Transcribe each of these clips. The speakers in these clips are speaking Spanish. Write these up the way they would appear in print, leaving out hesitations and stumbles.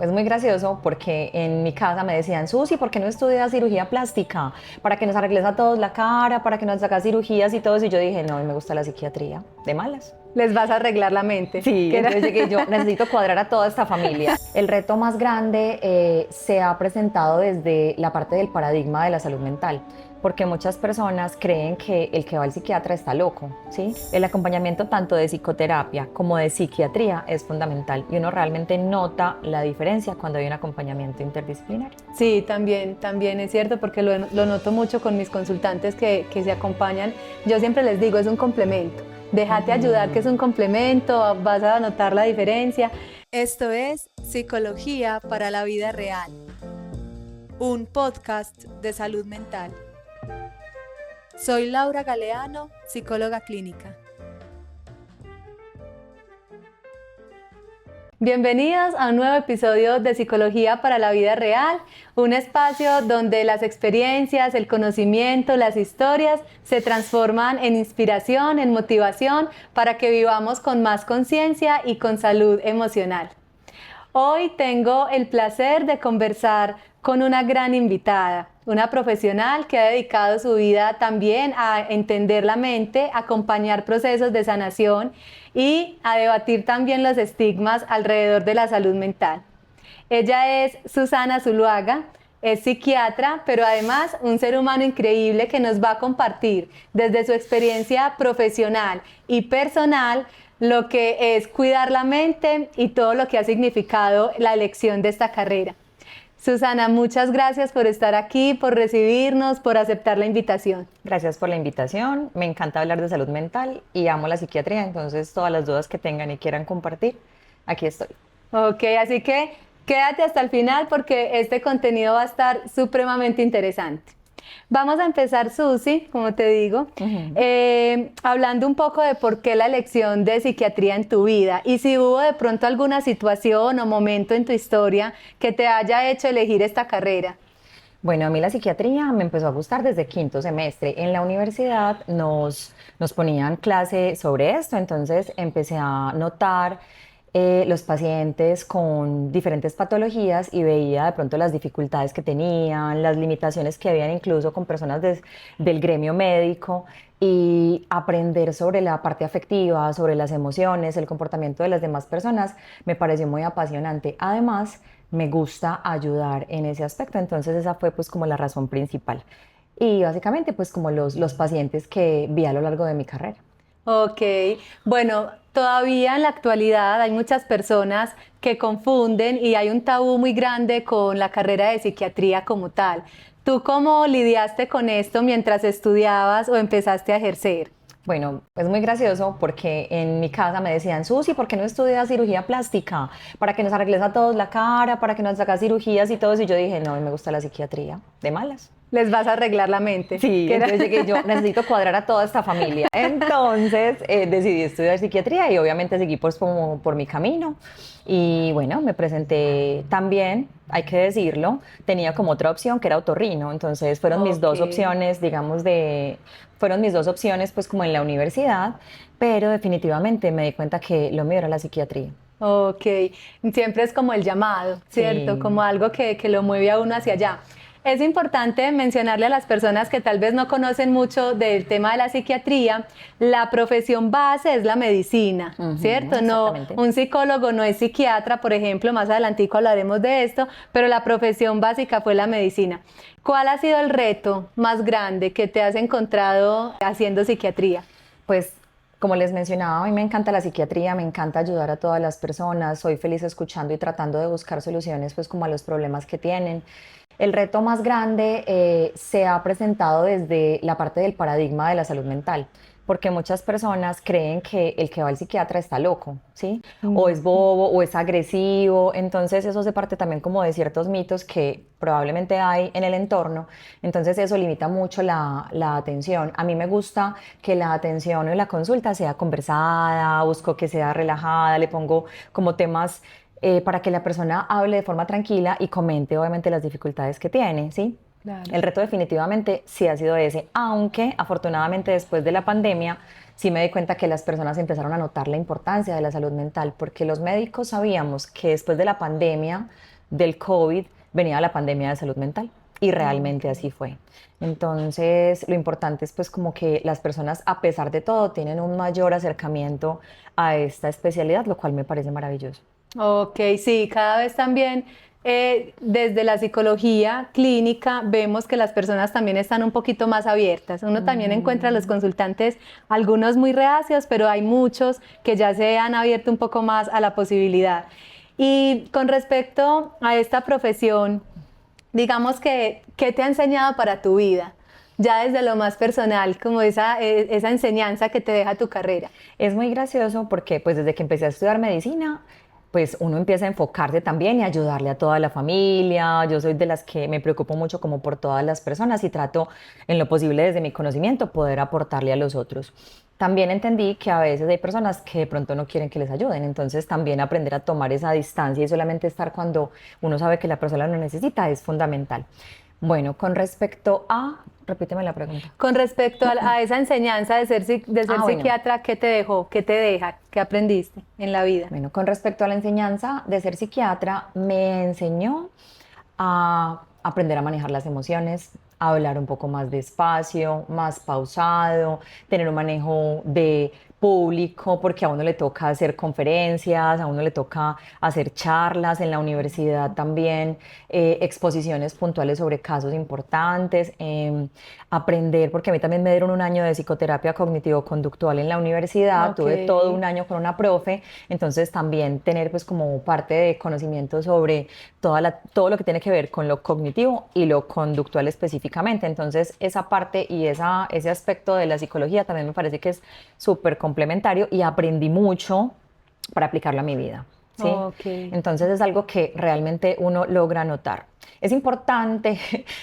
Es muy gracioso porque en mi casa me decían, Susi, ¿por qué no estudias cirugía plástica? Para que nos arregles a todos la cara, para que nos hagas cirugías y todo eso. Y yo dije, no, a mí me gusta la psiquiatría, de malas. Les vas a arreglar la mente. Sí, ¿Qué era? entonces llegué yo, necesito cuadrar a toda esta familia. El reto más grande se ha presentado desde la parte del paradigma de la salud mental, porque muchas personas creen que el que va al psiquiatra está loco, ¿sí? El acompañamiento tanto de psicoterapia como de psiquiatría es fundamental y uno realmente nota la diferencia cuando hay un acompañamiento interdisciplinario. Sí, también es cierto, porque lo noto mucho con mis consultantes que se acompañan. Yo siempre les digo, es un complemento. Déjate ayudar, que es un complemento, vas a notar la diferencia. Esto es Psicología para la Vida Real, un podcast de salud mental. Soy Laura Galeano, psicóloga clínica. Bienvenidos a un nuevo episodio de Psicología para la Vida Real, un espacio donde las experiencias, el conocimiento, las historias se transforman en inspiración, en motivación para que vivamos con más conciencia y con salud emocional. Hoy tengo el placer de conversar con una gran invitada, una profesional que ha dedicado su vida también a entender la mente, a acompañar procesos de sanación y a debatir también los estigmas alrededor de la salud mental. Ella es Susana Zuluaga, es psiquiatra, pero además un ser humano increíble que nos va a compartir desde su experiencia profesional y personal lo que es cuidar la mente y todo lo que ha significado la elección de esta carrera. Susana, muchas gracias por estar aquí, por recibirnos, por aceptar la invitación. Gracias por la invitación, me encanta hablar de salud mental y amo la psiquiatría, entonces todas las dudas que tengan y quieran compartir, aquí estoy. Ok, así que quédate hasta el final porque este contenido va a estar supremamente interesante. Vamos a empezar, Susi, como te digo, hablando un poco de por qué la elección de psiquiatría en tu vida y si hubo de pronto alguna situación o momento en tu historia que te haya hecho elegir esta carrera. Bueno, a mí la psiquiatría me empezó a gustar desde quinto semestre. En la universidad nos ponían clase sobre esto, entonces empecé a notar los pacientes con diferentes patologías y veía de pronto las dificultades que tenían, las limitaciones que habían incluso con personas del gremio médico y aprender sobre la parte afectiva, sobre las emociones, el comportamiento de las demás personas, me pareció muy apasionante. Además, me gusta ayudar en ese aspecto, entonces esa fue pues como la razón principal. Y básicamente pues como los pacientes que vi a lo largo de mi carrera. Ok, bueno, todavía en la actualidad hay muchas personas que confunden y hay un tabú muy grande con la carrera de psiquiatría como tal. ¿Tú cómo lidiaste con esto mientras estudiabas o empezaste a ejercer? Bueno, es muy gracioso porque en mi casa me decían, Susi, ¿por qué no estudias cirugía plástica? Para que nos arregles a todos la cara, para que nos hagas cirugías y todo eso. Y yo dije, no, a mí me gusta la psiquiatría, de malas. Les vas a arreglar la mente. Sí, entonces llegué yo, necesito cuadrar a toda esta familia. Entonces decidí estudiar psiquiatría y obviamente seguí pues como por mi camino. Y bueno, me presenté también, hay que decirlo, tenía como otra opción que era otorrino. Entonces fueron mis dos opciones, digamos, fueron mis dos opciones pues como en la universidad, pero definitivamente me di cuenta que lo mío era la psiquiatría. Ok, siempre es como el llamado, ¿cierto? Sí. Como algo que lo mueve a uno hacia allá. Es importante mencionarle a las personas que tal vez no conocen mucho del tema de la psiquiatría, la profesión base es la medicina, ¿cierto? No, un psicólogo no es psiquiatra, por ejemplo, más adelantico hablaremos de esto, pero la profesión básica fue la medicina. ¿Cuál ha sido el reto más grande que te has encontrado haciendo psiquiatría? Pues como les mencionaba, a mí me encanta la psiquiatría, me encanta ayudar a todas las personas, soy feliz escuchando y tratando de buscar soluciones pues como a los problemas que tienen. El reto más grande se ha presentado desde la parte del paradigma de la salud mental, porque muchas personas creen que el que va al psiquiatra está loco, ¿sí? O es bobo, o es agresivo, entonces eso hace parte también como de ciertos mitos que probablemente hay en el entorno, entonces eso limita mucho la atención. A mí me gusta que la atención o la consulta sea conversada, busco que sea relajada, le pongo como temas para que la persona hable de forma tranquila y comente obviamente las dificultades que tiene, ¿sí? Claro. El reto definitivamente sí ha sido ese, aunque afortunadamente después de la pandemia sí me di cuenta que las personas empezaron a notar la importancia de la salud mental, porque los médicos sabíamos que después de la pandemia del COVID venía la pandemia de salud mental. Y realmente así fue. Entonces, lo importante es pues como que las personas, a pesar de todo, tienen un mayor acercamiento a esta especialidad, lo cual me parece maravilloso. Ok, sí, cada vez también desde la psicología clínica vemos que las personas también están un poquito más abiertas. Uno también encuentra a los consultantes, algunos muy reacios, pero hay muchos que ya se han abierto un poco más a la posibilidad. Y con respecto a esta profesión, digamos que, ¿qué te ha enseñado para tu vida? Ya desde lo más personal, como esa enseñanza que te deja tu carrera. Es muy gracioso porque pues desde que empecé a estudiar medicina, pues uno empieza a enfocarse también y ayudarle a toda la familia. Yo soy de las que me preocupo mucho como por todas las personas y trato en lo posible desde mi conocimiento poder aportarle a los otros. También entendí que a veces hay personas que de pronto no quieren que les ayuden, entonces también aprender a tomar esa distancia y solamente estar cuando uno sabe que la persona lo necesita es fundamental. Bueno, con respecto a, repíteme la pregunta. Con respecto a esa enseñanza de ser Bueno. psiquiatra, ¿qué te dejó? ¿Qué te deja? ¿Qué aprendiste en la vida? Bueno, con respecto a la enseñanza de ser psiquiatra, me enseñó a aprender a manejar las emociones, a hablar un poco más despacio, más pausado, tener un manejo de público, porque a uno le toca hacer conferencias, a uno le toca hacer charlas en la universidad también, exposiciones puntuales sobre casos importantes, aprender, porque a mí también me dieron un año de psicoterapia cognitivo-conductual en la universidad, Ok. tuve todo un año con una profe, entonces también tener pues como parte de conocimiento sobre todo lo que tiene que ver con lo cognitivo y lo conductual específicamente. Entonces, esa parte y ese aspecto de la psicología también me parece que es súper complementario y aprendí mucho para aplicarlo a mi vida. ¿Sí? Ok. Entonces es algo que realmente uno logra notar. Es importante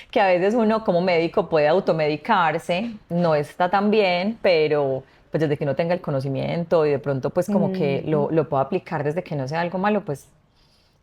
que a veces uno como médico puede automedicarse, no está tan bien, pero pues desde que no tenga el conocimiento y de pronto pues como que lo pueda aplicar desde que no sea algo malo, pues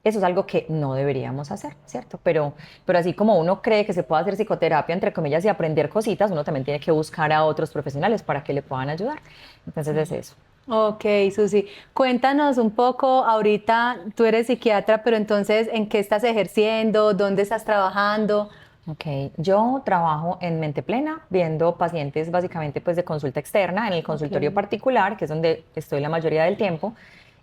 eso es algo que no deberíamos hacer, ¿cierto? Pero así como uno cree que se puede hacer psicoterapia, entre comillas, y aprender cositas, uno también tiene que buscar a otros profesionales para que le puedan ayudar. Entonces es eso. Ok, Susi, cuéntanos un poco, ahorita tú eres psiquiatra, pero entonces, ¿en qué estás ejerciendo? ¿Dónde estás trabajando? Ok, yo trabajo en Mente Plena, viendo pacientes básicamente pues de consulta externa, en el consultorio Ok, particular, que es donde estoy la mayoría del tiempo,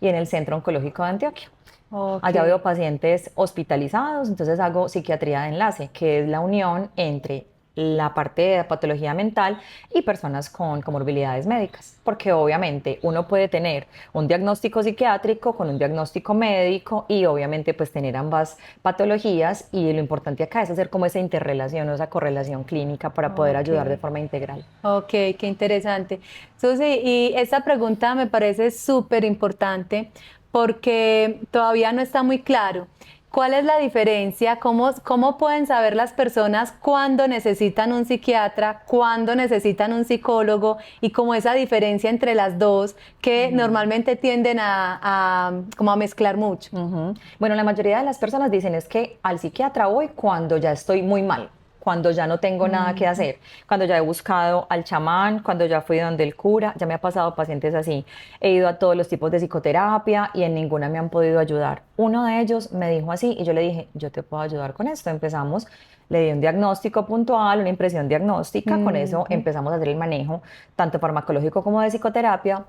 y en el Centro Oncológico de Antioquia. ok. Allá veo pacientes hospitalizados, entonces hago psiquiatría de enlace, que es la unión entre la parte de patología mental y personas con comorbilidades médicas, porque obviamente uno puede tener un diagnóstico psiquiátrico con un diagnóstico médico y obviamente pues tener ambas patologías y lo importante acá es hacer como esa interrelación o esa correlación clínica para poder Ok, ayudar de forma integral. ok, qué interesante. Susi, y esta pregunta me parece súper importante porque todavía no está muy claro. ¿Cuál es la diferencia? ¿Cómo pueden saber las personas cuándo necesitan un psiquiatra, cuándo necesitan un psicólogo y cómo esa diferencia entre las dos que normalmente tienden como a mezclar mucho? Ujú. Bueno, la mayoría de las personas dicen es que al psiquiatra voy cuando ya estoy muy mal, cuando ya no tengo nada que Ujú. hacer, cuando ya he buscado al chamán, cuando ya fui donde el cura, ya me ha pasado pacientes así. He ido a todos los tipos de psicoterapia y en ninguna me han podido ayudar. Uno de ellos me dijo así y yo le dije, yo te puedo ayudar con esto. Empezamos, le di un diagnóstico puntual, una impresión diagnóstica, con eso Ujú. empezamos a hacer el manejo tanto farmacológico como de psicoterapia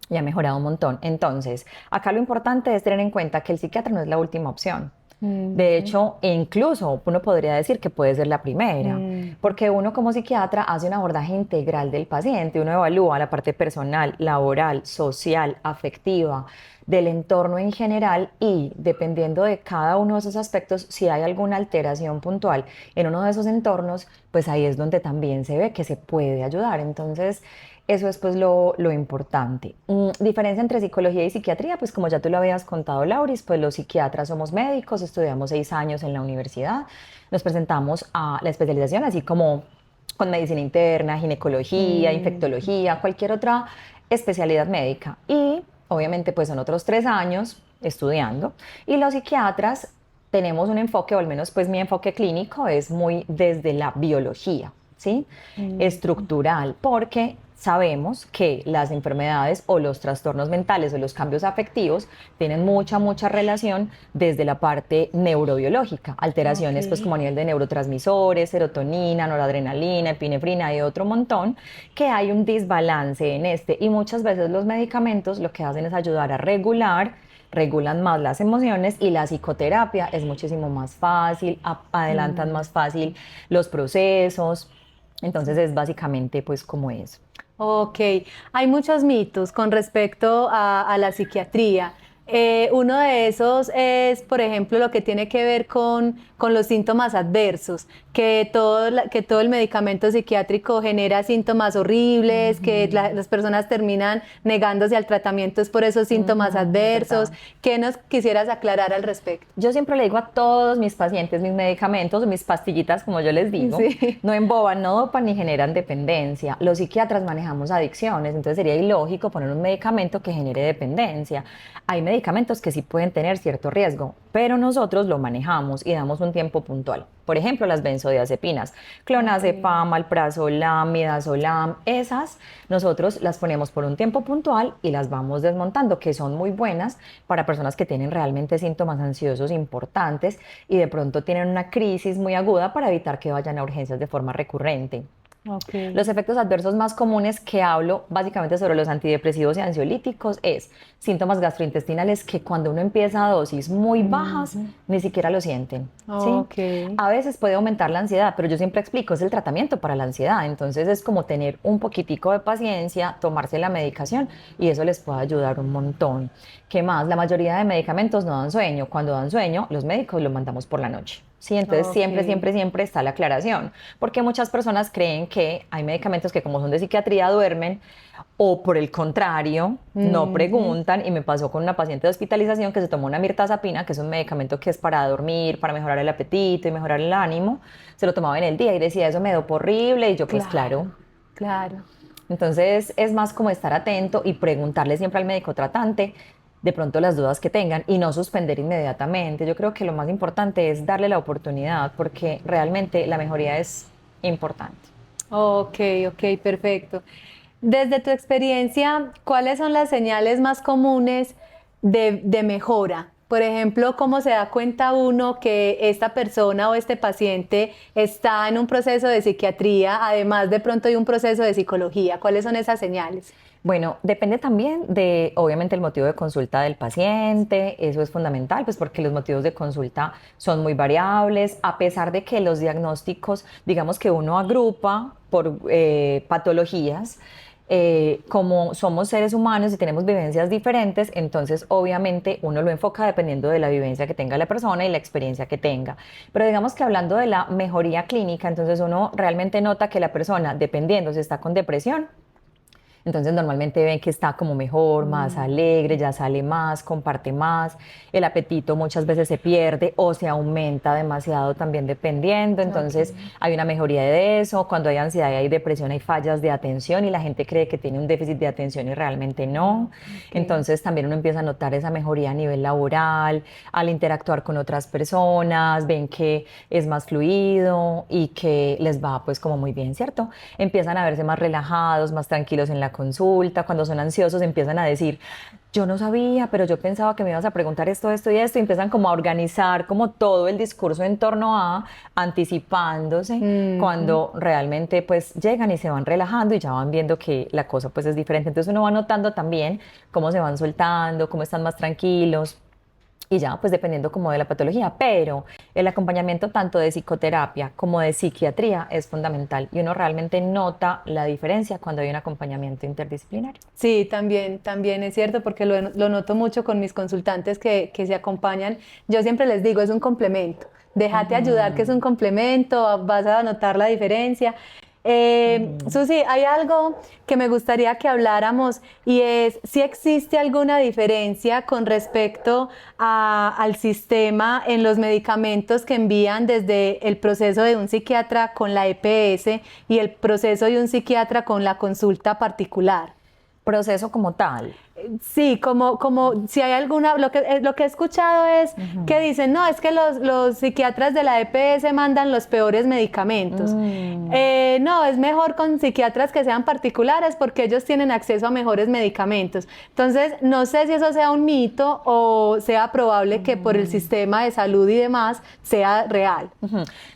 y ha mejorado un montón. Entonces, acá lo importante es tener en cuenta que el psiquiatra no es la última opción. De Ujú. hecho, incluso uno podría decir que puede ser la primera, Ujú. porque uno como psiquiatra hace un abordaje integral del paciente, uno evalúa la parte personal, laboral, social, afectiva, del entorno en general y dependiendo de cada uno de esos aspectos, si hay alguna alteración puntual en uno de esos entornos, pues ahí es donde también se ve que se puede ayudar. Entonces, eso es pues lo importante. Diferencia entre psicología y psiquiatría, pues como ya tú lo habías contado, Lauris, pues los psiquiatras somos médicos, estudiamos 6 años en la universidad, nos presentamos a la especialización, así como con medicina interna, ginecología, Ujú. infectología, cualquier otra especialidad médica. Y obviamente pues son otros 3 años estudiando. Y los psiquiatras tenemos un enfoque, o al menos pues mi enfoque clínico es muy desde la biología. ¿sí? Estructural, porque sabemos que las enfermedades o los trastornos mentales o los cambios afectivos tienen mucha relación desde la parte neurobiológica, alteraciones pues como a nivel de neurotransmisores, serotonina, noradrenalina, epinefrina y otro montón, que hay un desbalance en este, y muchas veces los medicamentos lo que hacen es ayudar a regulan más las emociones, y la psicoterapia es muchísimo más fácil, adelantan más fácil los procesos, entonces es básicamente pues como eso. Ok, hay muchos mitos con respecto a la psiquiatría. Uno de esos es, por ejemplo, lo que tiene que ver con los síntomas adversos, que todo el medicamento psiquiátrico genera síntomas horribles, que las personas terminan negándose al tratamiento es por esos síntomas adversos. ¿Qué nos quisieras aclarar al respecto? Yo siempre le digo a todos mis pacientes, mis medicamentos, mis pastillitas, como yo les digo, Sí. no emboban, no dopan ni generan dependencia. Los psiquiatras manejamos adicciones, entonces sería ilógico poner un medicamento que genere dependencia. Hay medicamentos que sí pueden tener cierto riesgo, pero nosotros lo manejamos y damos un tiempo puntual. Por ejemplo, las benzodiazepinas, clonazepam, alprazolam, midazolam, esas nosotros las ponemos por un tiempo puntual y las vamos desmontando, que son muy buenas para personas que tienen realmente síntomas ansiosos importantes y de pronto tienen una crisis muy aguda, para evitar que vayan a urgencias de forma recurrente. Okay. Los efectos adversos más comunes, que hablo básicamente sobre los antidepresivos y ansiolíticos, es síntomas gastrointestinales, que cuando uno empieza a dosis muy bajas ni siquiera lo sienten, ¿sí? Okay. A veces puede aumentar la ansiedad, pero yo siempre explico, es el tratamiento para la ansiedad, entonces es como tener un poquitico de paciencia, tomarse la medicación, y eso les puede ayudar un montón. ¿Qué más? La mayoría de medicamentos no dan sueño. Cuando dan sueño, los médicos los mandamos por la noche. Sí, entonces siempre está la aclaración, porque muchas personas creen que hay medicamentos que, como son de psiquiatría, duermen, o por el contrario, no preguntan. Y me pasó con una paciente de hospitalización que se tomó una mirtazapina, que es un medicamento que es para dormir, para mejorar el apetito y mejorar el ánimo. Se lo tomaba en el día y decía, eso me dopa horrible, y yo pues claro. Entonces es más como estar atento y preguntarle siempre al médico tratante de pronto las dudas que tengan, y no suspender inmediatamente. Yo creo que lo más importante es darle la oportunidad, porque realmente la mejoría es importante. Ok, perfecto. Desde tu experiencia, ¿cuáles son las señales más comunes de mejora? Por ejemplo, ¿cómo se da cuenta uno que esta persona o este paciente está en un proceso de psiquiatría, además de pronto de un proceso de psicología? ¿Cuáles son esas señales? Bueno, depende también de, obviamente, el motivo de consulta del paciente. Eso es fundamental, pues porque los motivos de consulta son muy variables, a pesar de que los diagnósticos, digamos que uno agrupa por patologías. Como somos seres humanos y tenemos vivencias diferentes, entonces obviamente uno lo enfoca dependiendo de la vivencia que tenga la persona y la experiencia que tenga. Pero digamos que hablando de la mejoría clínica, entonces uno realmente nota que la persona, dependiendo si está con depresión, entonces normalmente ven que está como mejor, más alegre, ya sale más, comparte más, el apetito muchas veces se pierde o se aumenta demasiado también dependiendo, entonces hay una mejoría de eso. Cuando hay ansiedad y hay depresión, hay fallas de atención y la gente cree que tiene un déficit de atención y realmente no. Entonces también uno empieza a notar esa mejoría a nivel laboral, al interactuar con otras personas, ven que es más fluido y que les va pues como muy bien, ¿cierto? Empiezan a verse más relajados, más tranquilos en la consulta. Cuando son ansiosos empiezan a decir, yo no sabía, pero yo pensaba que me ibas a preguntar esto, esto y esto, y empiezan como a organizar como todo el discurso en torno a, anticipándose, cuando realmente pues llegan y se van relajando y ya van viendo que la cosa pues es diferente. Entonces uno va notando también cómo se van soltando, cómo están más tranquilos. Y ya, pues dependiendo como de la patología, pero el acompañamiento tanto de psicoterapia como de psiquiatría es fundamental, y uno realmente nota la diferencia cuando hay un acompañamiento interdisciplinario. Sí, también es cierto, porque lo noto mucho con mis consultantes que se acompañan. Yo siempre les digo, es un complemento. Déjate ayudar, que es un complemento, vas a notar la diferencia. Susi, hay algo que me gustaría que habláramos, y es si existe alguna diferencia con respecto al sistema en los medicamentos que envían desde el proceso de un psiquiatra con la EPS y el proceso de un psiquiatra con la consulta particular. Proceso como tal. Sí, como si hay alguna, lo que he escuchado es que dicen, no, es que los psiquiatras de la EPS mandan los peores medicamentos. No, es mejor con psiquiatras que sean particulares porque ellos tienen acceso a mejores medicamentos. Entonces, no sé si eso sea un mito o sea probable que por el sistema de salud y demás sea real.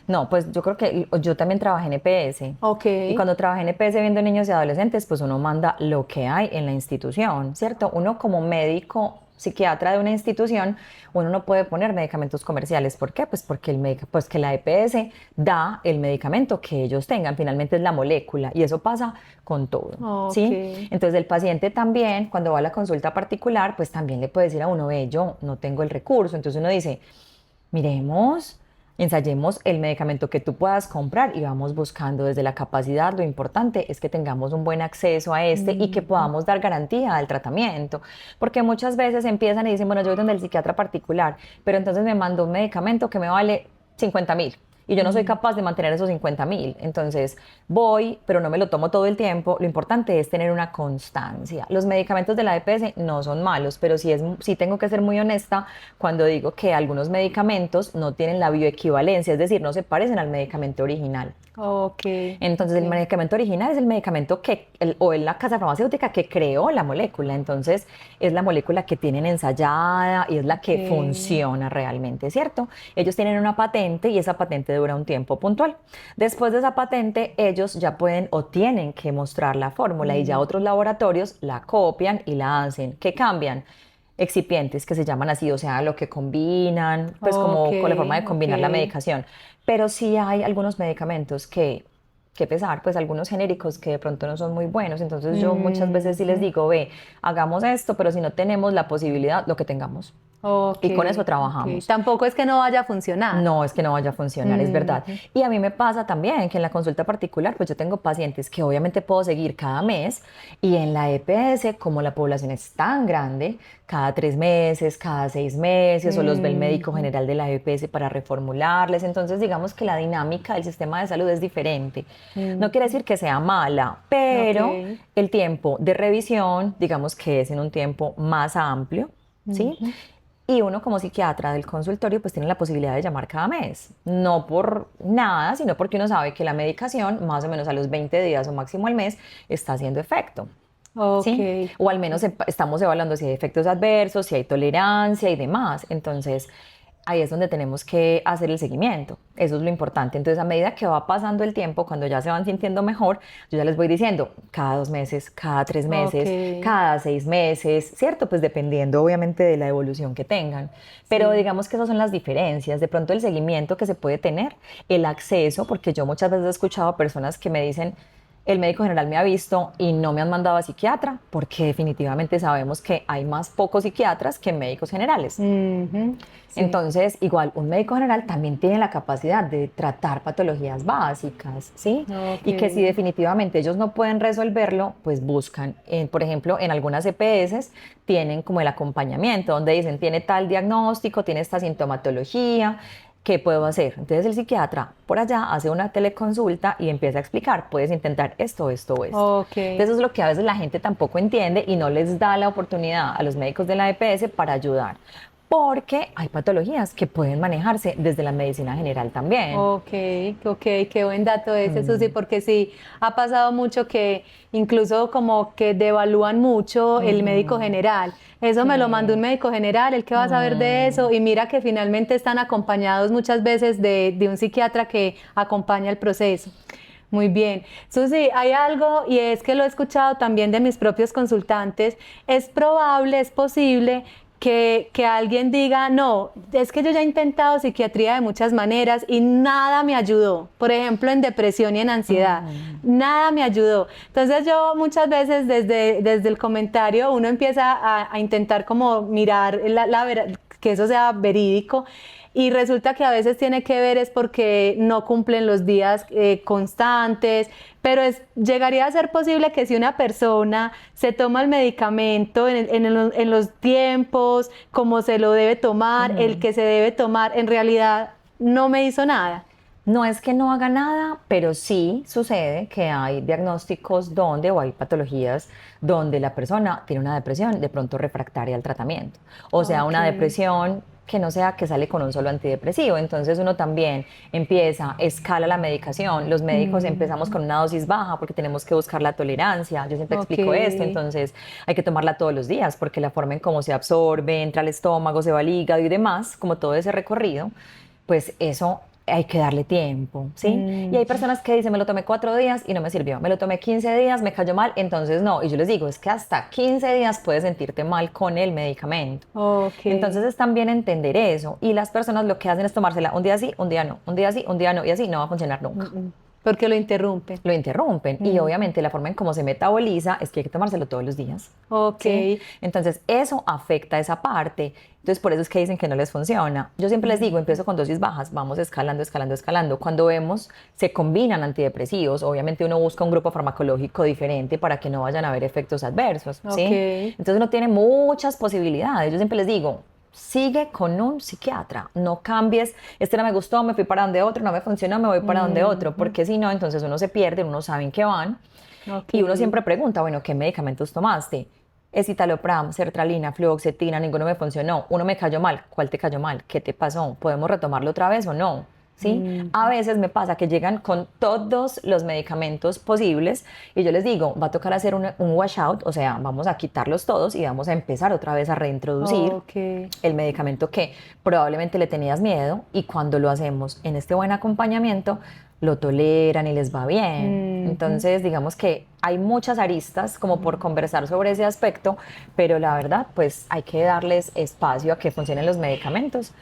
No, pues yo creo que yo también trabajé en EPS. Ok. Y cuando trabajé en EPS viendo niños y adolescentes, pues uno manda lo que hay en la institución, ¿cierto? Uno como médico psiquiatra de una institución, uno no puede poner medicamentos comerciales. ¿Por qué? Pues porque pues que la EPS da el medicamento que ellos tengan, finalmente es la molécula y eso pasa con todo, ¿sí? Entonces el paciente también, cuando va a la consulta particular, pues también le puede decir a uno, ve, yo no tengo el recurso, entonces uno dice, miremos, ensayemos el medicamento que tú puedas comprar y vamos buscando desde la capacidad. Lo importante es que tengamos un buen acceso a este y que podamos dar garantía al tratamiento. Porque muchas veces empiezan y dicen, bueno, yo voy donde el psiquiatra particular, pero entonces me mandó un medicamento que me vale 50.000. Y yo no soy capaz de mantener esos 50.000. Entonces voy, pero no me lo tomo todo el tiempo. Lo importante es tener una constancia. Los medicamentos de la EPS no son malos, pero sí tengo que ser muy honesta cuando digo que algunos medicamentos no tienen la bioequivalencia, es decir, no se parecen al medicamento original. Entonces el medicamento original es el medicamento o es la casa farmacéutica que creó la molécula. Entonces es la molécula que tienen ensayada y es la que funciona realmente, ¿cierto? Ellos tienen una patente y esa patente dura un tiempo puntual. Después de esa patente, ellos ya pueden o tienen que mostrar la fórmula y ya otros laboratorios la copian y la hacen. ¿Qué cambian? Excipientes que se llaman así, o sea, lo que combinan, pues como con la forma de combinar la medicación. Pero sí hay algunos medicamentos que pesar, pues algunos genéricos que de pronto no son muy buenos. Entonces yo muchas veces sí les digo, ve, hagamos esto, pero si no tenemos la posibilidad, lo que tengamos. Y con eso trabajamos. Tampoco es que no vaya a funcionar. No es que no vaya a funcionar, es verdad. Y a mí me pasa también que en la consulta particular, pues yo tengo pacientes que obviamente puedo seguir cada mes y en la EPS, como la población es tan grande, cada 3 meses, cada 6 meses, o los ve el médico general de la EPS para reformularles. Entonces, digamos que la dinámica del sistema de salud es diferente. No quiere decir que sea mala, pero el tiempo de revisión, digamos que es en un tiempo más amplio, ¿sí? Y uno como psiquiatra del consultorio pues tiene la posibilidad de llamar cada mes, no por nada, sino porque uno sabe que la medicación más o menos a los 20 días o máximo al mes está haciendo efecto. ¿Sí? O al menos estamos evaluando si hay efectos adversos, si hay tolerancia y demás. Entonces ahí es donde tenemos que hacer el seguimiento. Eso es lo importante. Entonces, a medida que va pasando el tiempo, cuando ya se van sintiendo mejor, yo ya les voy diciendo, cada 2 meses, cada 3 meses, cada 6 meses, ¿cierto? Pues dependiendo obviamente de la evolución que tengan. Pero digamos que esas son las diferencias. De pronto el seguimiento que se puede tener, el acceso, porque yo muchas veces he escuchado a personas que me dicen, el médico general me ha visto y no me han mandado a psiquiatra, porque definitivamente sabemos que hay más pocos psiquiatras que médicos generales. Entonces, igual, un médico general también tiene la capacidad de tratar patologías básicas, ¿sí? Y que si definitivamente ellos no pueden resolverlo, pues buscan, por ejemplo, en algunas EPS tienen como el acompañamiento, donde dicen, tiene tal diagnóstico, tiene esta sintomatología, ¿qué puedo hacer? Entonces el psiquiatra por allá hace una teleconsulta y empieza a explicar, puedes intentar esto, esto o esto. Entonces eso es lo que a veces la gente tampoco entiende y no les da la oportunidad a los médicos de la EPS para ayudar. Porque hay patologías que pueden manejarse desde la medicina general también. Qué buen dato ese, Susi, porque sí, ha pasado mucho que incluso como que devalúan mucho el médico general. Eso me lo mandó un médico general, ¿el qué va a saber de eso? Y mira que finalmente están acompañados muchas veces de un psiquiatra que acompaña el proceso. Muy bien. Susi, hay algo, y es que lo he escuchado también de mis propios consultantes, es probable, es posible que alguien diga, no, es que yo ya he intentado psiquiatría de muchas maneras y nada me ayudó. Por ejemplo, en depresión y en ansiedad, nada me ayudó. Entonces yo muchas veces desde el comentario uno empieza a intentar como mirar que eso sea verídico. Y resulta que a veces tiene que ver es porque no cumplen los días constantes, pero llegaría a ser posible que si una persona se toma el medicamento en los tiempos, como se lo debe tomar, el que se debe tomar, en realidad no me hizo nada. No es que no haga nada, pero sí sucede que hay diagnósticos donde, o hay patologías donde la persona tiene una depresión de pronto refractaria al tratamiento. O sea, Ok. una depresión que no sea que sale con un solo antidepresivo. Entonces uno también empieza, escala la medicación. Los médicos empezamos Mm, con una dosis baja porque tenemos que buscar la tolerancia. Yo siempre ok. explico esto, entonces hay que tomarla todos los días porque la forma en cómo se absorbe, entra al estómago, se va al hígado y demás, como todo ese recorrido, pues eso hay que darle tiempo, ¿sí? Y hay Mm, personas que dicen, me lo tomé 4 días y no me sirvió, me lo tomé 15 días, me cayó mal, entonces no. Y yo les digo, es que hasta 15 días puedes sentirte mal con el medicamento. ok. Entonces es también entender eso. Y las personas lo que hacen es tomársela un día sí, un día no, un día sí, un día no, y así no va a funcionar Mm, nunca. mm. Porque lo interrumpen. Lo interrumpen y Mm, obviamente la forma en cómo se metaboliza es que hay que tomárselo todos los días, ok. ¿sí? Entonces eso afecta esa parte. Entonces por eso es que dicen que no les funciona. Yo siempre les digo, Mm, empiezo con dosis bajas, vamos escalando, escalando, escalando. Cuando vemos, se combinan antidepresivos, obviamente uno busca un grupo farmacológico diferente para que no vayan a haber efectos adversos, ok. ¿sí? Entonces uno tiene muchas posibilidades. Yo siempre les digo, sigue con un psiquiatra, no cambies, este no me gustó, me fui para donde otro, no me funcionó, me voy para donde otro, Mm, porque si no, entonces uno se pierde, uno no sabe en qué van, ok. y uno siempre pregunta, bueno, ¿qué medicamentos tomaste? Escitalopram, sertralina, fluoxetina, ninguno me funcionó, uno me cayó mal, ¿cuál te cayó mal? ¿Qué te pasó? ¿Podemos retomarlo otra vez o no? ¿Sí? A Mm, veces me pasa que llegan con todos los medicamentos posibles y yo les digo, va a tocar hacer un washout, o sea, vamos a quitarlos todos y vamos a empezar otra vez a reintroducir ok. el medicamento que probablemente le tenías miedo y cuando lo hacemos en este buen acompañamiento, lo toleran y les va bien. Ujú. Entonces, digamos que hay muchas aristas como por conversar sobre ese aspecto, pero la verdad, pues hay que darles espacio a que funcionen los medicamentos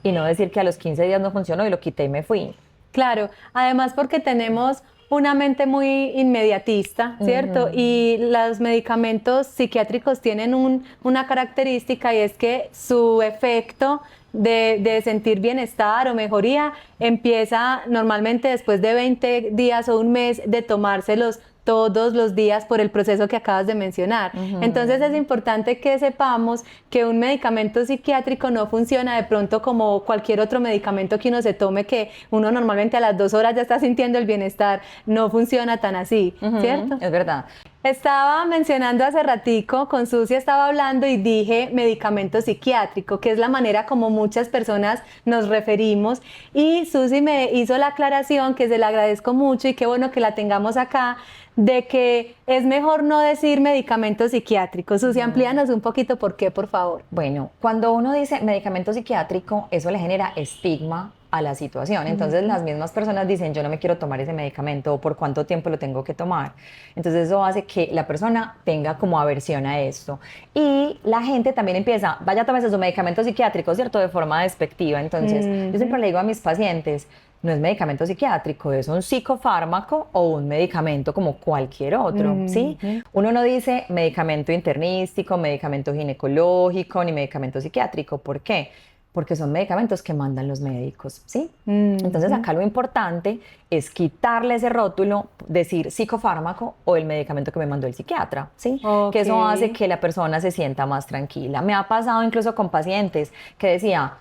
y no decir que a los 15 días no funcionó y lo quité y me fui. Claro, además porque tenemos una mente muy inmediatista, ¿cierto? Ujú. Y los medicamentos psiquiátricos tienen una característica y es que su efecto de sentir bienestar o mejoría empieza normalmente después de 20 días o un mes de tomárselos todos los días por el proceso que acabas de mencionar. Entonces es Ujú. importante que sepamos que un medicamento psiquiátrico no funciona de pronto como cualquier otro medicamento que uno se tome, que uno normalmente a las 2 horas ya está sintiendo el bienestar. No funciona tan así, Ujú, ¿cierto? es verdad. Estaba mencionando hace ratico, con Susi estaba hablando y dije medicamento psiquiátrico, que es la manera como muchas personas nos referimos. Y Susi me hizo la aclaración, que se la agradezco mucho y qué bueno que la tengamos acá, de que es mejor no decir medicamento psiquiátrico. Susi, Ujú. amplíanos un poquito por qué, por favor. Bueno, cuando uno dice medicamento psiquiátrico, eso le genera estigma a la situación. Entonces Ujú. las mismas personas dicen, yo no me quiero tomar ese medicamento o por cuánto tiempo lo tengo que tomar. Entonces eso hace que la persona tenga como aversión a esto. Y la gente también empieza, vaya, tómese su medicamento psiquiátrico, ¿cierto? De forma despectiva. Entonces yo siempre Ujú. le digo a mis pacientes, no es medicamento psiquiátrico, es un psicofármaco o un medicamento como cualquier otro, ¿sí? Ujú. Uno no dice medicamento internístico, medicamento ginecológico, ni medicamento psiquiátrico. ¿Por qué? Porque son medicamentos que mandan los médicos, ¿sí? Entonces Ujú. acá lo importante es quitarle ese rótulo, decir psicofármaco o el medicamento que me mandó el psiquiatra, ¿sí? Que Ok. eso hace que la persona se sienta más tranquila. Me ha pasado incluso con pacientes que decía,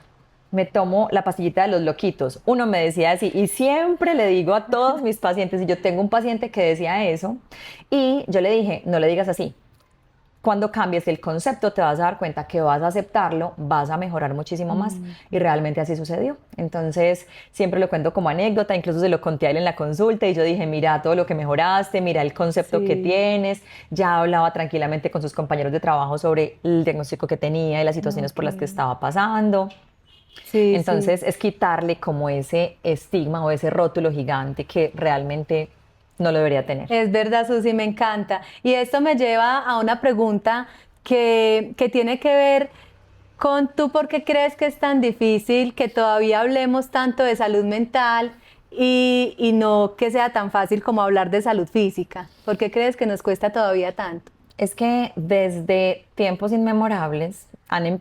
me tomo la pastillita de los loquitos. Uno me decía así, y siempre le digo a todos mis pacientes, y yo tengo un paciente que decía eso, y yo le dije, no le digas así. Cuando cambies el concepto te vas a dar cuenta que vas a aceptarlo, vas a mejorar muchísimo más. Y Ujú. realmente así sucedió. Entonces, siempre lo cuento como anécdota, incluso se lo conté a él en la consulta y yo dije, mira todo lo que mejoraste, mira el concepto que Sí. tienes. Ya hablaba tranquilamente con sus compañeros de trabajo sobre el diagnóstico que tenía y las situaciones Ok. por las que estaba pasando. Sí, sí. Entonces es quitarle como ese estigma o ese rótulo gigante que realmente no lo debería tener. Es verdad, Susi, me encanta. Y esto me lleva a una pregunta que tiene que ver con tú, ¿por qué crees que es tan difícil que todavía hablemos tanto de salud mental y no que sea tan fácil como hablar de salud física? ¿Por qué crees que nos cuesta todavía tanto? Es que desde tiempos inmemorables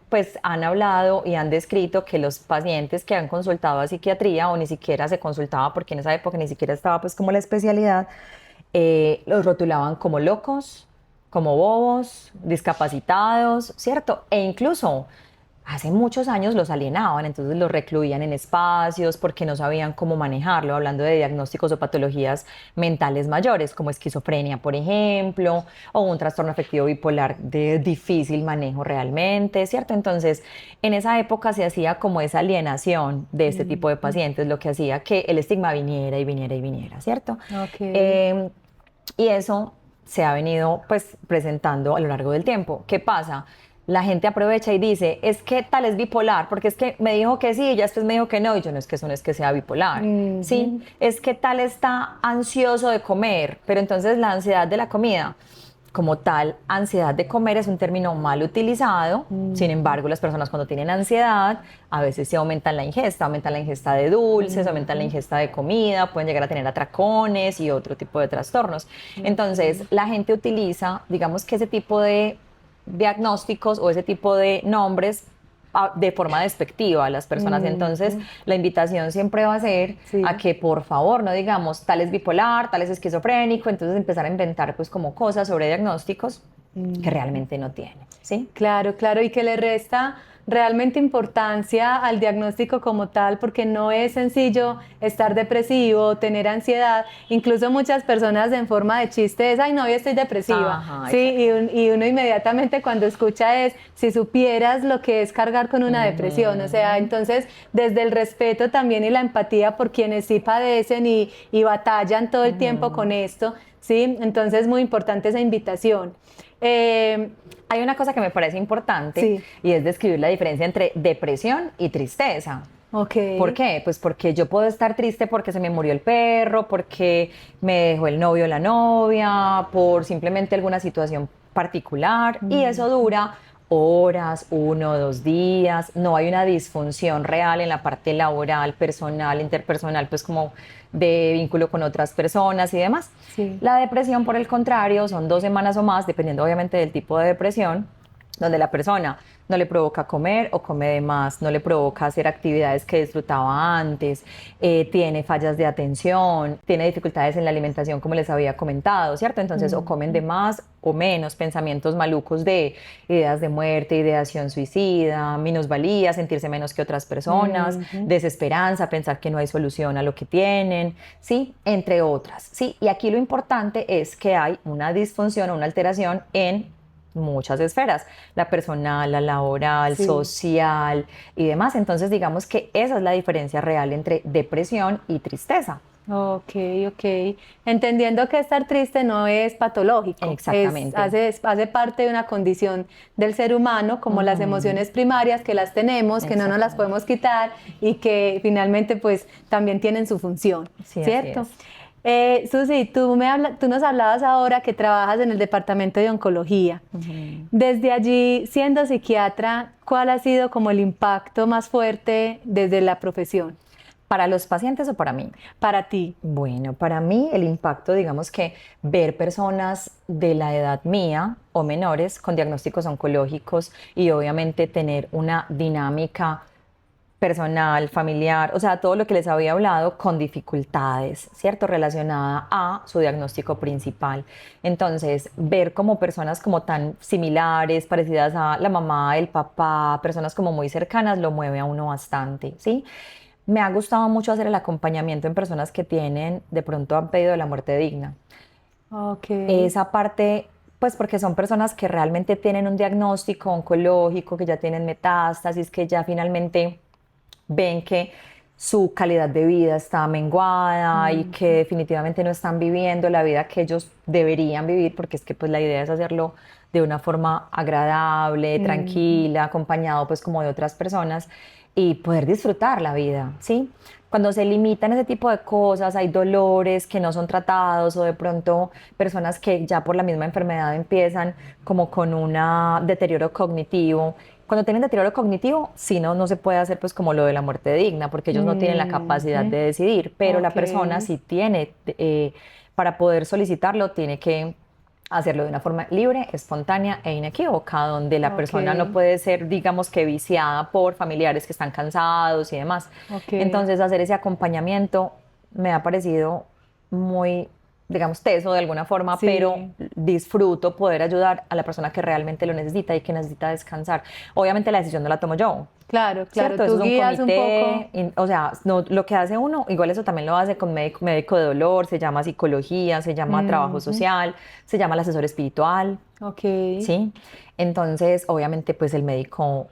pues, han hablado y han descrito que los pacientes que han consultado a psiquiatría o ni siquiera se consultaba porque en esa época ni siquiera estaba pues como la especialidad, los rotulaban como locos, como bobos, discapacitados, ¿cierto? E incluso hace muchos años los alienaban, entonces los recluían en espacios porque no sabían cómo manejarlo, hablando de diagnósticos o patologías mentales mayores, como esquizofrenia, por ejemplo, o un trastorno afectivo bipolar de difícil manejo realmente, ¿cierto? Entonces, en esa época se hacía como esa alienación de este tipo de pacientes, lo que hacía que el estigma viniera y viniera y viniera, ¿cierto? Ok. Y eso se ha venido pues presentando a lo largo del tiempo. ¿Qué pasa? La gente aprovecha y dice, es que tal es bipolar, porque es que me dijo que sí y ya después me dijo que no, y yo no es que eso no es que sea bipolar, ¿sí? Es que tal está ansioso de comer, pero entonces la ansiedad de la comida, como tal, ansiedad de comer es un término mal utilizado, sin embargo, las personas cuando tienen ansiedad, a veces se aumentan la ingesta de dulces, aumentan la ingesta de comida, pueden llegar a tener atracones y otro tipo de trastornos. Entonces, la gente utiliza, digamos que ese tipo de diagnósticos o ese tipo de nombres de forma despectiva a las personas. Entonces, la invitación siempre va a ser a que por favor no digamos tal es bipolar, tal es esquizofrénico, entonces empezar a inventar pues como cosas sobre diagnósticos que realmente no tienen, ¿sí? Claro, claro, y que le resta realmente importancia al diagnóstico como tal, porque no es sencillo estar depresivo, tener ansiedad. Incluso muchas personas en forma de chiste es, ay, no, yo estoy depresiva. Ajá, Sí, y uno inmediatamente cuando escucha es, si supieras lo que es cargar con una depresión. O sea, entonces, desde el respeto también y la empatía por quienes sí padecen y batallan todo el tiempo con esto, ¿sí? Entonces, muy importante esa invitación. Hay una cosa que me parece importante Sí. y es describir la diferencia entre depresión y tristeza. Ok. ¿Por qué? Pues porque yo puedo estar triste porque se me murió el perro, porque me dejó el novio o la novia, por simplemente alguna situación particular, y eso dura horas, 1 o 2 días, no hay una disfunción real en la parte laboral, personal, interpersonal, pues como de vínculo con otras personas y demás. Sí. La depresión, por el contrario, son 2 semanas o más, dependiendo obviamente del tipo de depresión, donde la persona no le provoca comer o come de más, no le provoca hacer actividades que disfrutaba antes, tiene fallas de atención, tiene dificultades en la alimentación, como les había comentado, ¿cierto? Entonces, o comen de más o menos, pensamientos malucos de ideas de muerte, ideación suicida, minusvalía, sentirse menos que otras personas, desesperanza, pensar que no hay solución a lo que tienen, ¿sí? Entre otras, ¿sí? Y aquí lo importante es que hay una disfunción o una alteración en muchas esferas, la personal, la laboral, Sí. social y demás. Entonces, digamos que esa es la diferencia real entre depresión y tristeza. Ok, ok. Entendiendo que estar triste no es patológico, Exactamente. hace parte de una condición del ser humano, como las emociones primarias que las tenemos, que no nos las Exactamente. podemos quitar y que finalmente pues también tienen su función, Sí, así ¿cierto? es. Susi, tú nos hablabas ahora que trabajas en el departamento de oncología. Desde allí, siendo psiquiatra, ¿cuál ha sido como el impacto más fuerte desde la profesión ¿Para los pacientes o para mí? para ti? Bueno, para mí el impacto, digamos que ver personas de la edad mía o menores con diagnósticos oncológicos y obviamente tener una dinámica personal, familiar, o sea, todo lo que les había hablado con dificultades, ¿cierto? Relacionada a su diagnóstico principal. Entonces, ver como personas como tan similares, parecidas a la mamá, el papá, personas como muy cercanas, lo mueve a uno bastante, ¿sí? Me ha gustado mucho hacer el acompañamiento en personas que tienen, de pronto han pedido la muerte digna. Ok. Esa parte, pues porque son personas que realmente tienen un diagnóstico oncológico, que ya tienen metástasis, que ya finalmente ven que su calidad de vida está menguada y que definitivamente no están viviendo la vida que ellos deberían vivir, porque es que pues la idea es hacerlo de una forma agradable, tranquila, acompañado pues como de otras personas y poder disfrutar la vida, ¿sí? Cuando se limitan ese tipo de cosas, hay dolores que no son tratados o de pronto personas que ya por la misma enfermedad empiezan como con un deterioro cognitivo. Cuando tienen deterioro cognitivo, sí, no se puede hacer pues como lo de la muerte digna, porque ellos no tienen la capacidad de decidir, pero la Ok. persona sí tiene, para poder solicitarlo, tiene que hacerlo de una forma libre, espontánea e inequívoca, donde la Ok. persona no puede ser, digamos que viciada por familiares que están cansados y demás. Ok. Entonces, hacer ese acompañamiento me ha parecido muy digamos, teso de alguna forma, Sí. pero disfruto poder ayudar a la persona que realmente lo necesita y que necesita descansar. Obviamente la decisión no la tomo yo. Claro, claro, ¿Cierto? Eso tú es un guías un poco. comité, o sea, no, lo que hace uno, igual eso también lo hace con médico de dolor, se llama psicología, se llama trabajo Ujú. social, se llama el asesor espiritual, Ok. ¿sí? Entonces, obviamente, pues el médico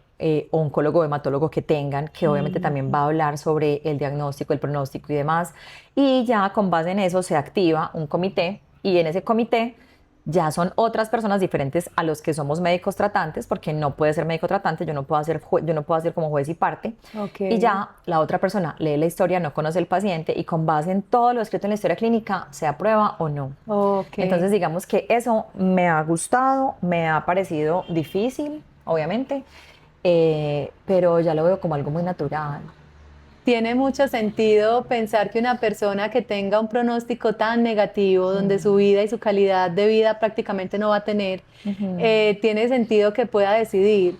oncólogo o hematólogo que tengan, que obviamente también Ujú. va a hablar sobre el diagnóstico, el pronóstico y demás, y ya con base en eso se activa un comité, y en ese comité ya son otras personas diferentes a los que somos médicos tratantes, porque no puede ser médico tratante, yo no puedo hacer, yo no puedo hacer como juez y parte, Ok. y ya la otra persona lee la historia, no conoce el paciente, y con base en todo lo escrito en la historia clínica, se aprueba o no. Ok. Entonces, digamos que eso me ha gustado, me ha parecido difícil, obviamente, pero ya lo veo como algo muy natural. Tiene mucho sentido pensar que una persona que tenga un pronóstico tan negativo, donde su vida y su calidad de vida prácticamente no va a tener, tiene sentido que pueda decidir,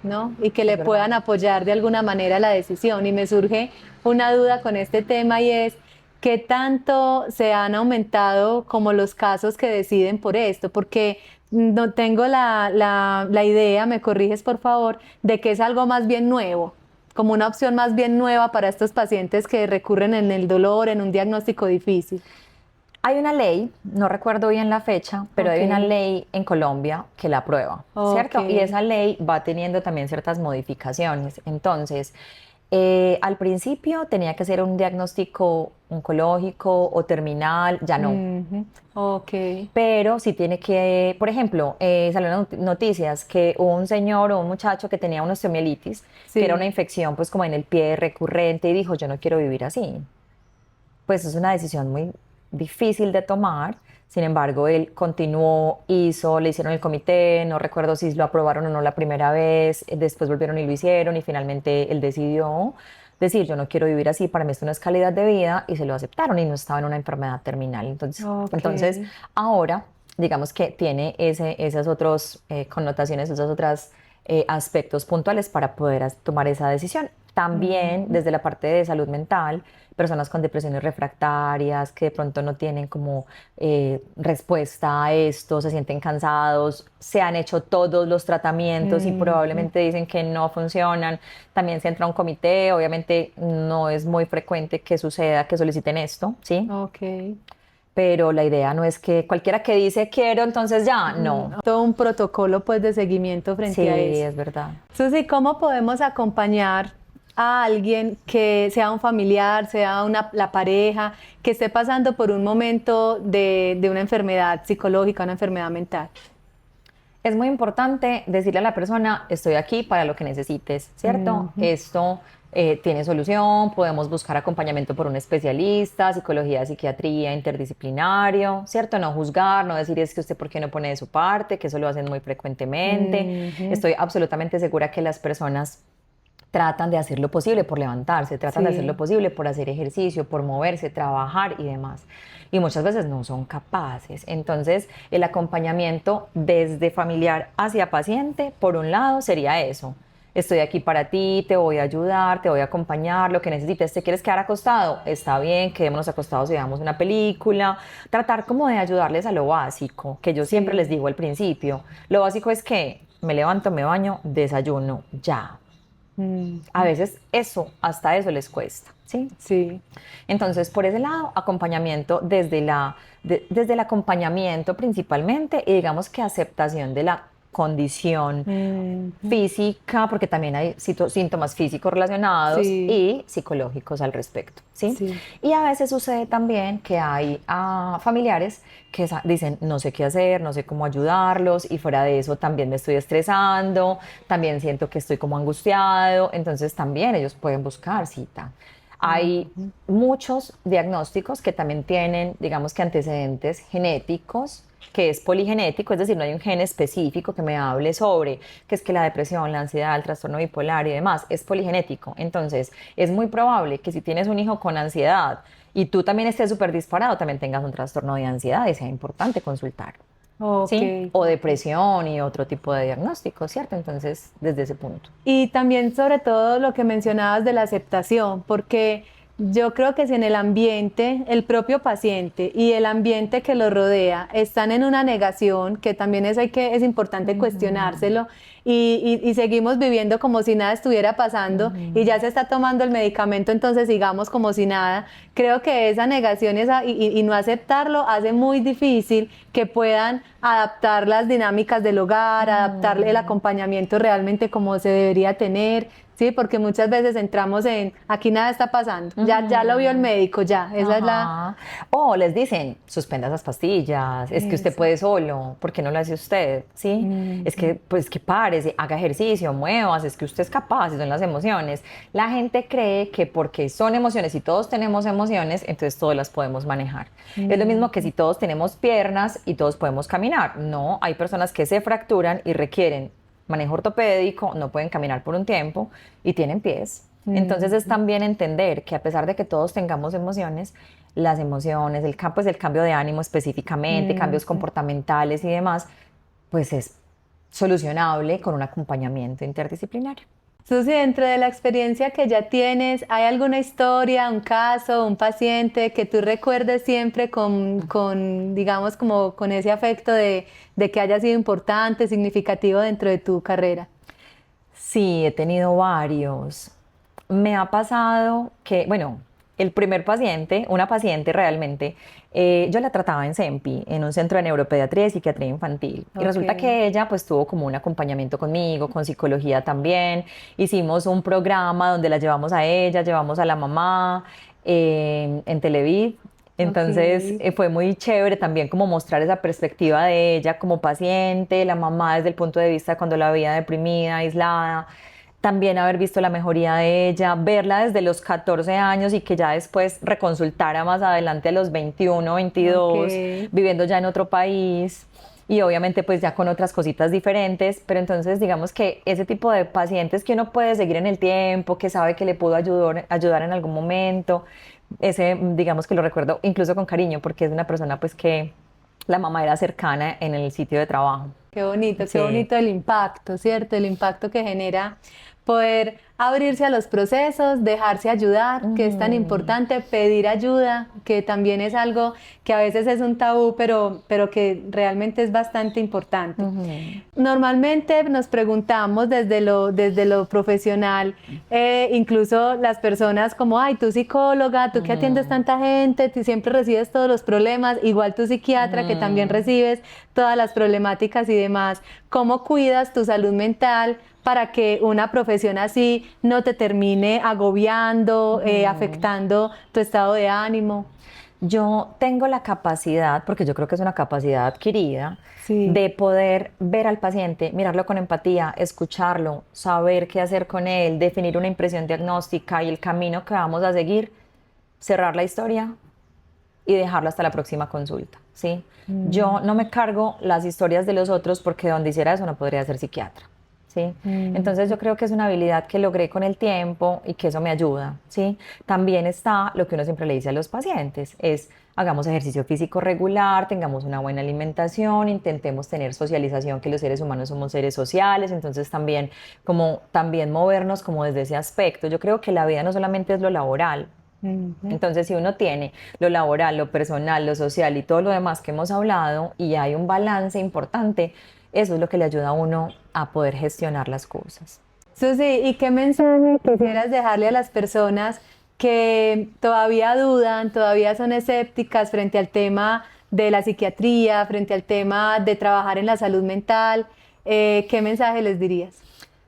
¿no? Y que Es le verdad. puedan apoyar de alguna manera la decisión. Y me surge una duda con este tema y es, ¿qué tanto se han aumentado como los casos que deciden por esto? Porque no tengo la idea, me corriges por favor, de que es algo más bien nuevo, como una opción más bien nueva para estos pacientes que recurren en el dolor, en un diagnóstico difícil. Hay una ley, no recuerdo bien la fecha, pero Ok, hay una ley en Colombia que la aprueba, ok. ¿cierto? Y esa ley va teniendo también ciertas modificaciones. Entonces, al principio tenía que ser un diagnóstico oncológico o terminal, ya no. Ujú. Ok. Pero sí tiene que, por ejemplo, salieron noticias que hubo un señor o un muchacho que tenía una osteomielitis, que era una Sí. infección pues como en el pie recurrente y dijo, yo no quiero vivir así. Pues es una decisión muy difícil de tomar. Sin embargo, él continuó, hizo, le hicieron el comité, no recuerdo si lo aprobaron o no la primera vez, después volvieron y lo hicieron y finalmente él decidió decir, yo no quiero vivir así, para mí esto no es calidad de vida y se lo aceptaron y no estaba en una enfermedad terminal. Ok. Entonces ahora, digamos que tiene esas otras connotaciones, esos otros aspectos puntuales para poder tomar esa decisión. También Ujú. desde la parte de salud mental, personas con depresiones refractarias que de pronto no tienen como respuesta a esto, se sienten cansados, se han hecho todos los tratamientos y Ujú. probablemente dicen que no funcionan. También se entra a un comité, obviamente no es muy frecuente que suceda que soliciten esto, ¿sí? Ok. Pero la idea no es que cualquiera que dice quiero, entonces ya, no. Todo un protocolo pues de seguimiento Sí, frente a eso. es verdad. Susi, ¿cómo podemos acompañar a alguien que sea un familiar, sea la pareja, que esté pasando por un momento de una enfermedad psicológica, una enfermedad mental? Es muy importante decirle a la persona, estoy aquí para lo que necesites, ¿cierto? Ujú. Esto tiene solución, podemos buscar acompañamiento por un especialista, psicología, psiquiatría, interdisciplinario, ¿cierto? No juzgar, no decir es que usted por qué no pone de su parte, que eso lo hacen muy frecuentemente. Ujú. Estoy absolutamente segura que las personas tratan de hacer lo posible por levantarse, tratan de hacer lo Sí. posible por hacer ejercicio, por moverse, trabajar y demás. Y muchas veces no son capaces. Entonces, el acompañamiento desde familiar hacia paciente, por un lado, sería eso. Estoy aquí para ti, te voy a ayudar, te voy a acompañar, lo que necesites. ¿Te quieres quedar acostado? Está bien, quedémonos acostados y veamos una película. Tratar como de ayudarles a lo básico, que yo siempre les Sí. digo al principio. Lo básico es que me levanto, me baño, desayuno, ya. A Ujú. veces eso, hasta eso les cuesta, ¿sí? Sí. Entonces, por ese lado, acompañamiento desde el acompañamiento principalmente y digamos que aceptación de la condición Ujú. física, porque también hay síntomas físicos relacionados Sí. y psicológicos al respecto, ¿sí? Sí. Y a veces sucede también que hay familiares que dicen, no sé qué hacer, no sé cómo ayudarlos y fuera de eso también me estoy estresando, también siento que estoy como angustiado, entonces también ellos pueden buscar cita. Hay Ujú. muchos diagnósticos que también tienen, digamos que antecedentes genéticos, que es poligenético, es decir, no hay un gen específico que me hable sobre, que es que la depresión, la ansiedad, el trastorno bipolar y demás, es poligenético. Entonces, es muy probable que si tienes un hijo con ansiedad y tú también estés súper disparado, también tengas un trastorno de ansiedad y sea importante consultar, Ok. ¿sí? O depresión y otro tipo de diagnóstico, ¿cierto? Entonces, desde ese punto. Y también sobre todo lo que mencionabas de la aceptación, porque Yo creo que si en el ambiente, el propio paciente y el ambiente que lo rodea están en una negación, que también es importante cuestionárselo, y seguimos viviendo como si nada estuviera pasando y ya se está tomando el medicamento, entonces sigamos como si nada. Creo que esa negación y no aceptarlo hace muy difícil que puedan adaptar las dinámicas del hogar, adaptar el acompañamiento realmente como se debería tener. Sí, porque muchas veces entramos en, aquí nada está pasando, ya lo vio el médico, ya, esa es la... Ajá. O les dicen, suspenda esas pastillas, es que usted Eso. puede solo, ¿por qué no lo hace usted? ¿Sí? Es que, pues, que párese, haga ejercicio, muevas, es que usted es capaz, y son las emociones. La gente cree que porque son emociones y todos tenemos emociones, entonces todas las podemos manejar. Es lo mismo que si todos tenemos piernas y todos podemos caminar. No, hay personas que se fracturan y requieren manejo ortopédico, no pueden caminar por un tiempo y tienen pies. Entonces es también entender que a pesar de que todos tengamos emociones, las emociones, pues el cambio de ánimo específicamente, cambios comportamentales y demás, pues es solucionable con un acompañamiento interdisciplinario. Susi, dentro de la experiencia que ya tienes, ¿hay alguna historia, un caso, un paciente que tú recuerdes siempre digamos, como con ese afecto de que haya sido importante, significativo dentro de tu carrera? Sí, he tenido varios. Me ha pasado que, bueno, el primer paciente, una paciente realmente, yo la trataba en CEMPI, en un centro de neuropediatría y psiquiatría infantil. Y resulta Ok. que ella pues tuvo como un acompañamiento conmigo, con psicología también. Hicimos un programa donde la llevamos a ella, llevamos a la mamá en Televid. Ok. Entonces fue muy chévere también como mostrar esa perspectiva de ella como paciente, la mamá desde el punto de vista cuando la veía deprimida, aislada, también haber visto la mejoría de ella, verla desde los 14 años y que ya después reconsultara más adelante a los 21, 22, Ok. viviendo ya en otro país y obviamente pues ya con otras cositas diferentes, pero entonces digamos que ese tipo de pacientes que uno puede seguir en el tiempo, que sabe que le pudo ayudar en algún momento, ese digamos que lo recuerdo incluso con cariño porque es una persona pues que la mamá era cercana en el sitio de trabajo. Qué Sí. bonito el impacto, ¿cierto? El impacto que genera poder abrirse a los procesos, dejarse ayudar, que es tan Mm, importante, pedir ayuda, que también es algo que a veces es un tabú, pero que realmente es bastante importante. ujú. Normalmente nos preguntamos desde lo profesional, incluso las personas como, ay, tú psicóloga, tú que atiendes Mm, tanta gente, tú siempre recibes todos los problemas, igual tú psiquiatra que también mm, recibes todas las problemáticas y demás. ¿Cómo cuidas tu salud mental para que una profesión así no te termine agobiando, mm. afectando tu estado de ánimo? Yo tengo la capacidad, porque yo creo que es una capacidad adquirida, Sí. de poder ver al paciente, mirarlo con empatía, escucharlo, saber qué hacer con él, definir una impresión diagnóstica y el camino que vamos a seguir, cerrar la historia y dejarlo hasta la próxima consulta, ¿sí? Yo no me cargo las historias de los otros porque donde hiciera eso no podría ser psiquiatra, ¿sí? Entonces yo creo que es una habilidad que logré con el tiempo y que eso me ayuda, ¿sí? También está lo que uno siempre le dice a los pacientes, es hagamos ejercicio físico regular, tengamos una buena alimentación, intentemos tener socialización, que los seres humanos somos seres sociales, entonces también como también movernos como desde ese aspecto. Yo creo que la vida no solamente es lo laboral, Ujú. entonces, si uno tiene lo laboral, lo personal, lo social y todo lo demás que hemos hablado y hay un balance importante, eso es lo que le ayuda a uno a poder gestionar las cosas. Susi, ¿y qué mensaje quisieras dejarle a las personas que todavía dudan, todavía son escépticas frente al tema de la psiquiatría, frente al tema de trabajar en la salud mental? ¿Qué mensaje les dirías?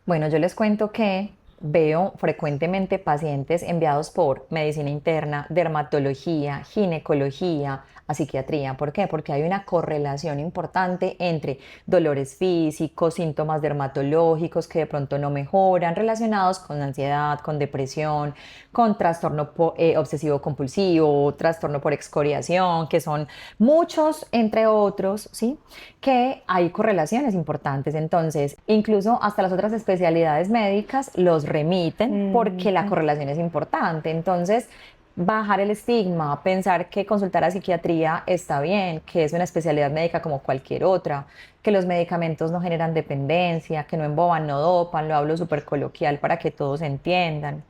Bueno, yo les cuento que veo frecuentemente pacientes enviados por medicina interna, dermatología, ginecología, a psiquiatría. ¿Por qué? Porque hay una correlación importante entre dolores físicos, síntomas dermatológicos que de pronto no mejoran, relacionados con ansiedad, con depresión, con trastorno obsesivo compulsivo, trastorno por excoriación, que son muchos, entre otros, ¿sí? Que hay correlaciones importantes. Entonces, incluso hasta las otras especialidades médicas los remiten porque la Mm, correlación es importante. Entonces, bajar el estigma, pensar que consultar a psiquiatría está bien, que es una especialidad médica como cualquier otra, que los medicamentos no generan dependencia, que no emboban, no dopan, lo hablo súper coloquial para que todos entiendan,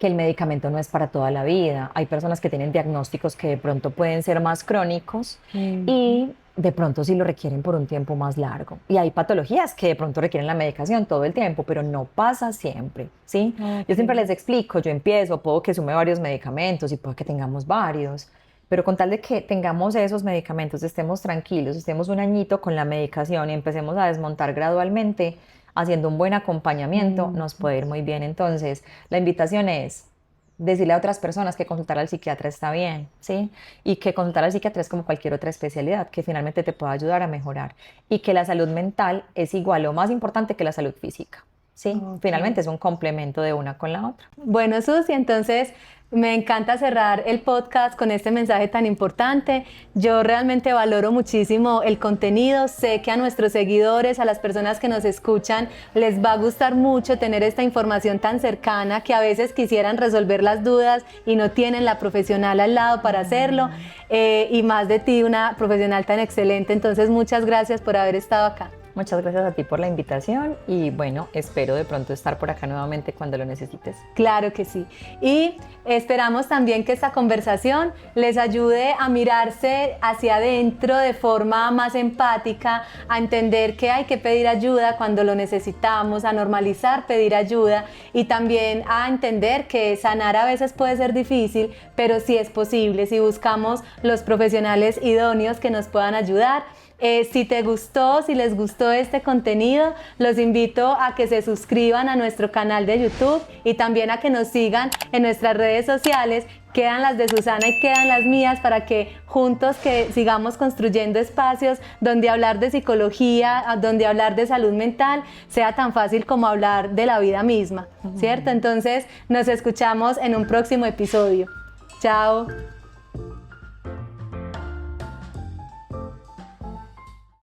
que el medicamento no es para toda la vida. Hay personas que tienen diagnósticos que de pronto pueden ser más crónicos y de pronto sí lo requieren por un tiempo más largo. Y hay patologías que de pronto requieren la medicación todo el tiempo, pero no pasa siempre, ¿sí? Yo siempre les explico, yo empiezo, puedo que sume varios medicamentos y puedo que tengamos varios, pero con tal de que tengamos esos medicamentos, estemos tranquilos, estemos un añito con la medicación y empecemos a desmontar gradualmente, haciendo un buen acompañamiento, nos puede ir muy bien. Entonces, la invitación es decirle a otras personas que consultar al psiquiatra está bien, ¿sí? Y que consultar al psiquiatra es como cualquier otra especialidad, que finalmente te pueda ayudar a mejorar. Y que la salud mental es igual o más importante que la salud física, ¿sí? Finalmente es un complemento de una con la otra. Bueno, Susi, entonces me encanta cerrar el podcast con este mensaje tan importante. Yo realmente valoro muchísimo el contenido. Sé que a nuestros seguidores, a las personas que nos escuchan, les va a gustar mucho tener esta información tan cercana, que a veces quisieran resolver las dudas y no tienen la profesional al lado para hacerlo. Y más de ti, una profesional tan excelente. Entonces, muchas gracias por haber estado acá. Muchas gracias a ti por la invitación y bueno, espero de pronto estar por acá nuevamente cuando lo necesites. Claro que sí. Y esperamos también que esta conversación les ayude a mirarse hacia adentro de forma más empática, a entender que hay que pedir ayuda cuando lo necesitamos, a normalizar pedir ayuda y también a entender que sanar a veces puede ser difícil, pero sí es posible si buscamos los profesionales idóneos que nos puedan ayudar. Si te gustó, si les gustó este contenido, los invito a que se suscriban a nuestro canal de YouTube y también a que nos sigan en nuestras redes sociales. Quedan las de Susana y quedan las mías para que juntos que sigamos construyendo espacios donde hablar de psicología, donde hablar de salud mental sea tan fácil como hablar de la vida misma, ¿cierto? Entonces nos escuchamos en un próximo episodio. Chao.